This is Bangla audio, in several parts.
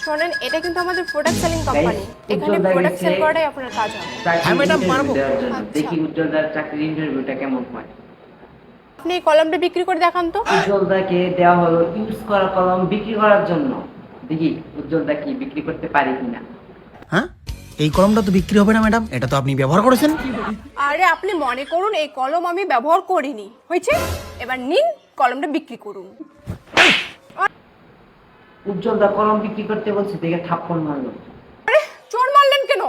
শোনেন, এটা কিন্তু আমাদের প্রোডাক্ট সেলিং কোম্পানি। এখানে প্রোডাক্ট সেল করাটাই আপনার কাজ হবে। হ্যাঁ ম্যাডাম, পারবো। দেখি উজ্জ্বলদার চাকরির ইন্টারভিউটা কেমন হয়। আপনি এই কলমটা বিক্রি করে দেখান তো। উজ্জ্বলদাকে দেওয়া হলো ইউজ করা কলম বিক্রি করার জন্য। দেখি উজ্জ্বলদা কি বিক্রি করতে পারে কিনা। হ্যাঁ, এই কলমটা তো বিক্রি হবে না ম্যাডাম, এটা তো আপনি ব্যবহার করেছেন। আরে আপনি মনে করুন এই কলম আমি ব্যবহার করিনি, হয়েছে? এবার নিন, কলমটা বিক্রি করুন। উজ্জ্বলদা কলম বিক্রি করতে বলছে, দেখে থাপ্পড় মারলো। আরে চোর মারলেন কেন?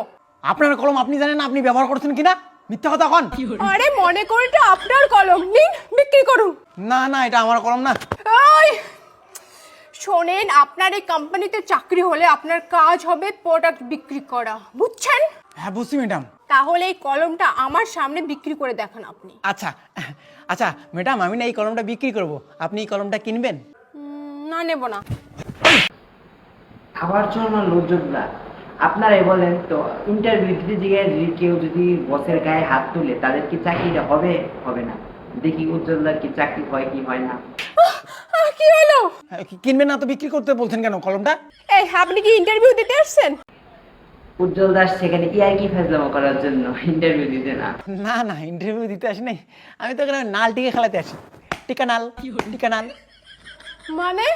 আপনার কলম আপনি জানেন না আপনি ব্যবহার করছেন কিনা? মিথ্যা কথা কন। আরে মনে করুন এটা আপনার কলম, নিন বিক্রি করুন। না না, এটা আমার কলম না। ওই শোনেন, আপনার এই কোম্পানিতে চাকরি হলে আপনার কাজ হবে প্রোডাক্ট বিক্রি করা, বুঝছেন? হ্যাঁ বুঝছি ম্যাডাম। তাহলে এই কলমটা আমার সামনে বিক্রি করে দেখান আপনি। আচ্ছা আচ্ছা ম্যাডাম, আমি না এই কলমটা বিক্রি করব, আপনি এই কলমটা কিনবেন? না, নেব না। আবার চল না উজ্জ্বলদা, আপনারাই বলেন তো, ইন্টারভিউ দিতে গিয়ে যদি কেউ যদি বসের গায়ে হাত তুলে তাদের কি চাকরিটা হবে হবে না। দেখি উজ্জ্বলদার কি চাকরি হয় কি হয় না। কি হলো? হ্যাঁ, কিনবেন না তো বিক্রি করতে বলছেন কেন কলমটা? এই আপনি কি ইন্টারভিউ দিতে আসছেন? উজ্জ্বলদা সেখানে ইয়ার্কি ফাজলামো করার জন্য, ইন্টারভিউ দিতে না। না না, ইন্টারভিউ দিতে আসি নাই, আমি তো এখানে নাল টিকে খেলাতে আসি। টিকা নাল, টিকা নাল। মানে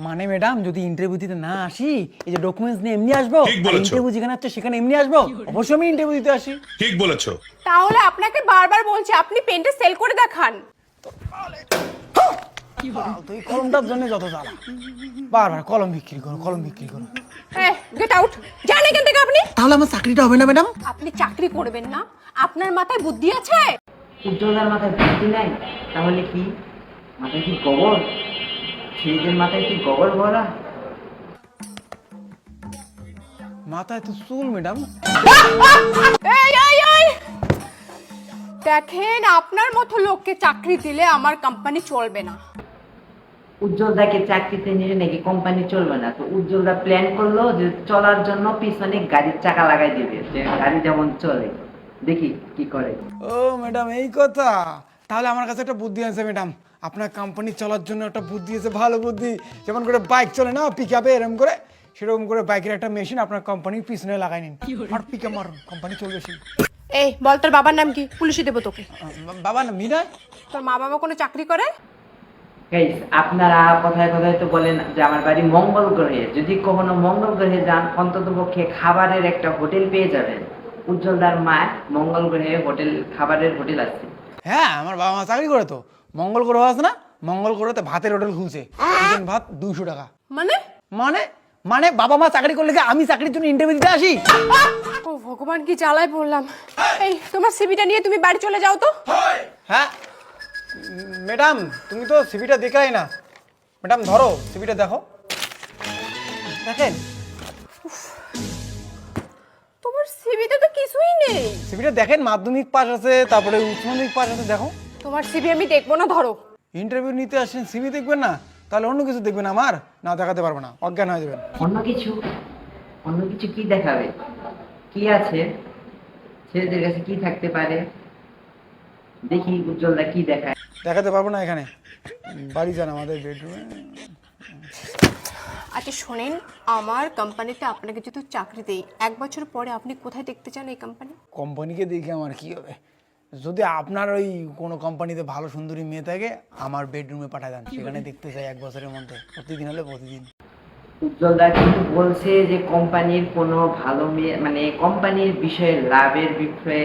মানে ম্যাডাম, যদি ইন্টারভিউ দিতে না আসি, এই যে ডকুমেন্টস নিয়ে এমনি আসবো, ইন্টারভিউ যেখানে আছে সেখানে এমনি আসবো, অবশ্যই আমি ইন্টারভিউ দিতে আসি। ঠিক বলেছো। তাহলে আপনাকে বারবার বলছি আপনি পেনটা সেল করে দেখান। তো এই কলমটার জন্য যত জ্বালা, বারবার কলম বিক্রি করো, কলম বিক্রি করো। গেট আউট, যান এখান থেকে আপনি। তাহলে আমার চাকরিটা হবে না ম্যাডাম? আপনি চাকরি করবেন না? আপনার মাথায় বুদ্ধি আছে? উজ্জ্বলদার মাথায় বুদ্ধি নাই, তাহলে কি মাথায় কি গোবর? ছেলেদের মাথায় কি গোবর ভরা? মাথায় তো চুল ম্যাডাম। এই দেখেন, আপনার মতো লোককে চাকরি দিলে আমার কোম্পানি চলবে না। উজ্জ্বলদাকে চাকরিতে নিলে নাকি কোম্পানি চলবে না, তো উজ্জ্বলদা প্ল্যান করলো যে চলার জন্য পিছনে গাড়ির চাকা লাগাই দিবে, যে গাড়ি যেমন চলে। দেখি কি করে। ও ম্যাডাম, এই কথা। তাহলে আমার কাছে একটা বুদ্ধি আছে ম্যাডাম, আপনার কোম্পানি চলার জন্য একটা বুদ্ধি আছে, ভালো বুদ্ধি। যেমন করে বাইক চলে না পিক আপে, এরকম করে সেরকম করে বাইকের একটা মেশিন আপনার কোম্পানির পিছনে লাগাই নিন, আর পিক আপ মারুন, কোম্পানি চলবে। সেই এই বল, তোর বাবার নাম কি? পুলিশে দেবো তোকে। বাবা না মিনা। তোর মা বাবা কোনো চাকরি করে? গাইস, আপনারা কথায় কথায় তো বলেন যে আমার বাড়ি মঙ্গল গ্রহে, যদি কখনো মঙ্গল গ্রহে যান অন্ততপক্ষে খাবারের একটা হোটেল পেয়ে যাবেন। উজ্জ্বলদার মা মঙ্গল গ্রহে হোটেল, খাবারের হোটেল আছে। হ্যাঁ, আমার বাবা মা চাকরি করে তো। মঙ্গল গ্রহ আছে না, মঙ্গল গ্রহতে ভাতের হোটেল খুলছে, ভাত 200 টাকা। মানে মানে মানে বাবা মা চাকরি করলে কি আমি চাকরির জন্য ইন্টারভিউ দিতে আসি? ও ভগবান, কি জ্বালায় পড়লাম। এই তোমার সিভিটা নিয়ে তুমি বাড়ি চলে যাও তো। হ্যাঁ ম্যাডাম, তুমি তো সিভিটা দেখাই না। ম্যাডাম ধরো সিভিটা, দেখো, দেখেন তোমার সিভিতে তো কিছুই নেই। সিভিটা দেখেন, মাধ্যমিক পাস আছে, তারপরে উচ্চ মাধ্যমিক পাস আছে, দেখো। তোমার সিভি আমি দেখবো না, ধরো। ইন্টারভিউ নিতে আসেন, সিভি দেখবেন না? তাহলে অন্য কিছু দেখবেন, আমার না দেখাতে পারবো না, অজ্ঞান হয়ে যাবেন। অন্য কিছু? অন্য কিছু কি দেখাবে? কি আছে ছেলেদের কাছে, কি থাকতে পারে? দেখি উজ্জ্বলদা কি দেখায়। দেখাতে পারবো না এখানে, বাড়ি যান আমাদের বেডরুমে। আচ্ছা শোনেন, আমার কোম্পানিতে আপনাকে যদি চাকরি দেই, 1 বছর পরে আপনি কোথায় দেখতে চান এই কোম্পানি? কোম্পানিকে দেখে আমার কি হবে? যদি আপনার ওই কোনো কোম্পানিতে ভালো সুন্দরী মেয়ে থাকে, আমার বেডরুমে পাঠায় দেন, সেখানে দেখতে চাই 1 বছরের মধ্যে, প্রতিদিন হলে প্রতিদিন। উজ্জ্বলদা কিন্তু বলছে যে কোম্পানির কোনো ভালো মেয়ে, মানে কোম্পানির বিষয়ে, লাভের বিষয়ে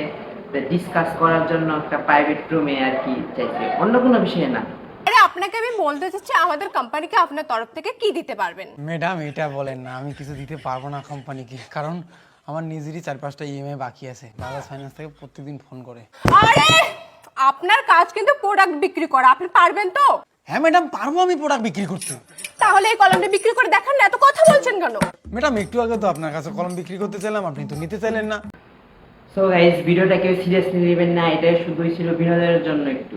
ডিসকাস করার জন্য একটা প্রাইভেট রুমে আর কি চাইছে, অন্য কোনো বিষয়ে না। আরে আপনাকে আমি বলতে চাচ্ছি আমাদের কোম্পানিকে আপনার তরফ থেকে কি দিতে পারবেন? ম্যাডাম এটা বলেন না, আমি কিছু দিতে পারবো না কোম্পানিকে, কারণ আমার নিজেরই 4-5টা ইএমআই বাকি আছে, বাজাজ ফাইন্যান্স থেকে প্রত্যেকদিন ফোন করে। আরে আপনার কাজ কিন্তু প্রোডাক্ট বিক্রি করা, আপনি পারবেন তো? হ্যাঁ ম্যাডাম, পারবো আমি প্রোডাক্ট বিক্রি করতে। তাহলে এই কলমটা বিক্রি করে দেখান না, এত কথা বলছেন কেন? ম্যাডাম একটু আগে তো আপনার কাছে কলম বিক্রি করতে চাইলাম, আপনি তো নিতে চাইলেন না। সো গাইস, ভিডিওটা কেউ সিরিয়াসলি নেবেন না, এটা শুধুই ছিল বিনোদনের জন্য একটু।